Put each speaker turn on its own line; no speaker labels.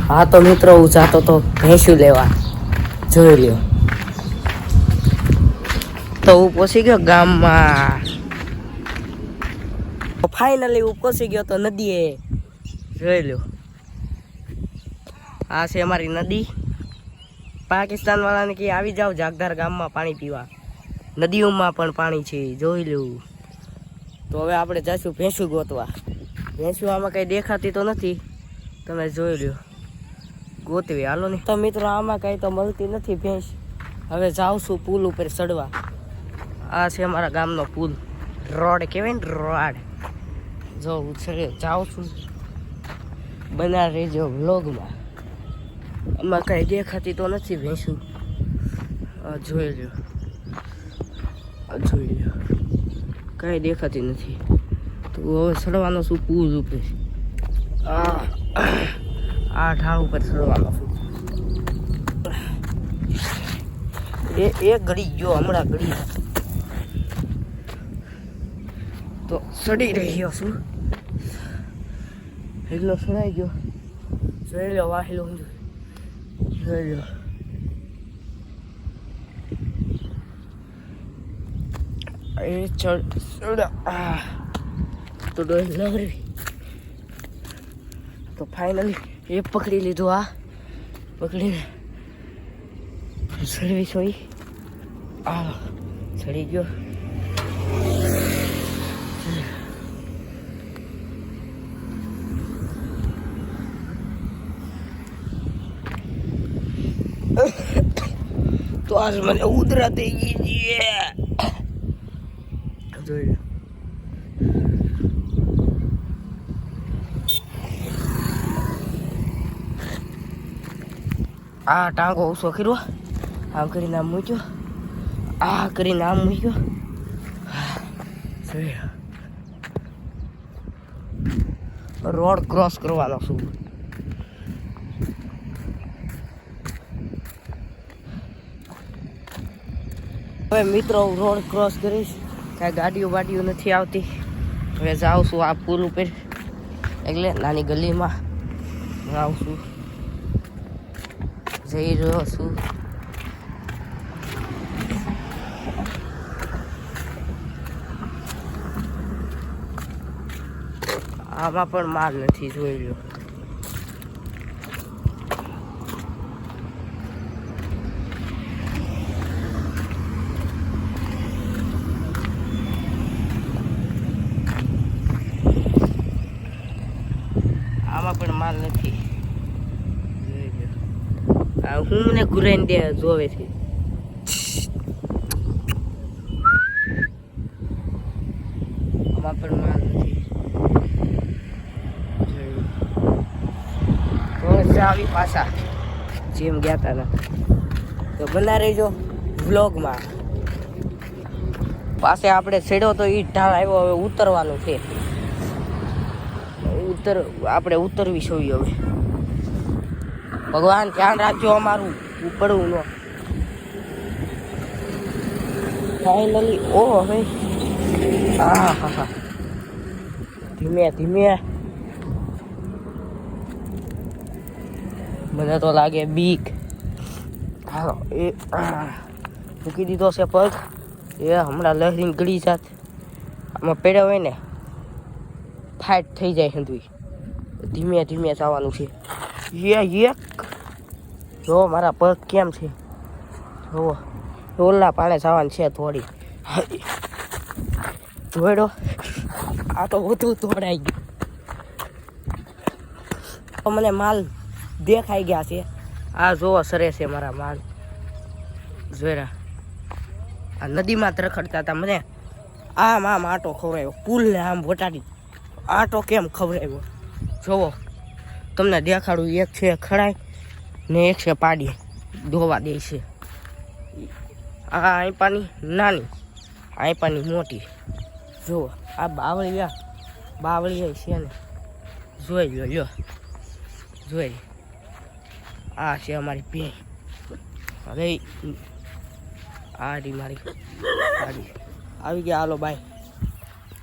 હા તો મિત્રો હું જાતો તો ભેંસું લેવા, જોઈ લ્યો. તો હું પહોંચી ગયો ગામમાં. ફાઇનલી હું પહોંચી ગયો તો નદીએ, જોઈ લ્યો. આ છે અમારી નદી. પાકિસ્તાન વાળાને કે આવી જાવ જાગધાર ગામમાં પાણી પીવા. નદીઓમાં પણ પાણી છે, જોઈ લેવું. તો હવે આપણે જઈશું ભેંસું ગોતવા. ભેંસું આમાં કંઈ દેખાતી તો નથી, તમે જોઈ લ્યો. ગોતવી હાલો ને. તો મિત્રો આમાં કંઈ તો મળતી નથી ભેંસ. હવે જાઉં છું પુલ ઉપર ચડવા. આ છે અમારા ગામનો પુલ, રોડ કહેવાય ને, રોડ. જો હું જાઉં છું, બના રહેજો વ્લોગમાં. આમાં કંઈ દેખાતી તો નથી ભેંસું. જોઈ લ્યો, જોઈ લ્યો, કંઈ દેખાતી નથી. તો હવે ચડવાનો છું પુલ ઉપર. આ ઢાળ ઉપર ચડવાનો છું. એ ઘડી ગયો, હમણાં ઘડી. તો ચડી રહ્યો છું. હિલો ચડાઈ ગયો, જોઈ લો. વાહિલો જોઈ લો. એ ચડ તો ડોઈ લહરી. તો ફાઇનલી એ પકડી લીધું. આ પકડીને સર્વિસ હોય. આ ચડી ગયો. તો આજ મને ઉધરા થઈ ગઈ છે, જોઈ લો. આ ટાંગો ઓછો કર્યો, આમ કરીને આમ મૂક્યો, આ કરીને આમ મૂક્યો. રોડ ક્રોસ કરવાનો છું. હવે મિત્રો રોડ ક્રોસ કરીશ, કાંઈ ગાડીઓ બાડીઓ નથી આવતી. હવે જાઉં છું આ પુલ ઉપર, એટલે નાની ગલીમાં જાઉં છું, જઈ રહ્યો છું. આમાં પણ માલ નથી, જોઈ લો. આમાં પણ માલ નથી, જોઈ લો. હું મને ઘુરાઈને દે જોવે છે. આમાં પણ માલ નથી, આવી પાછા જેમ ગયા હતા ને. તો બના રહેજો વ્લોગમાં. પાસે આપણે છેડો તો ઈ ઢાળ આવ્યો, હવે ઉતરવાનું છે. આપણે ઉતરવી જોઈએ હવે. ભગવાન ધ્યાન રાખજો અમારું, ઉપડવું ન. ફાઇનલી ઓ હવે હા હા હા, ધીમે ધીમે. મને તો લાગે બીક. હાલો એ મૂકી દીધો છે પગ. એ હમણાં લહેરીને ગળી જાત. આમાં પડ્યા હોય ને ફાઇટ થઈ જાય હંધુઈ. ધીમે ધીમે જવાનું છે. એક જો મારા પગ કેમ છે, જુઓ. ઓલા પાણે જવાનું છે થોડી. જોડો આ તો બધું તોડાઈ ગયું. મને માલ દેખાઈ ગયા છે. આ જોવો સરે છે મારા માલ. જોયા આ નદીમાં રખડતા હતા. મને આમ આટો ખવડાવ્યો, પુલને આમ વટાડી આટો કેમ ખવડાવ્યો જોવો. તમને દેખાડું. એક છે ખડાઈ ને એક છે પાડી ધોવા દે છે. આ આઈપાની નાની, આઈપાની મોટી. જુઓ આ બાવળિયા છે ને, જોઈ લો. લ્યો જોઈ. આ છે અમારી ભેં. હવે આ મારી ગાડી આવી ગયા. હાલો બાય.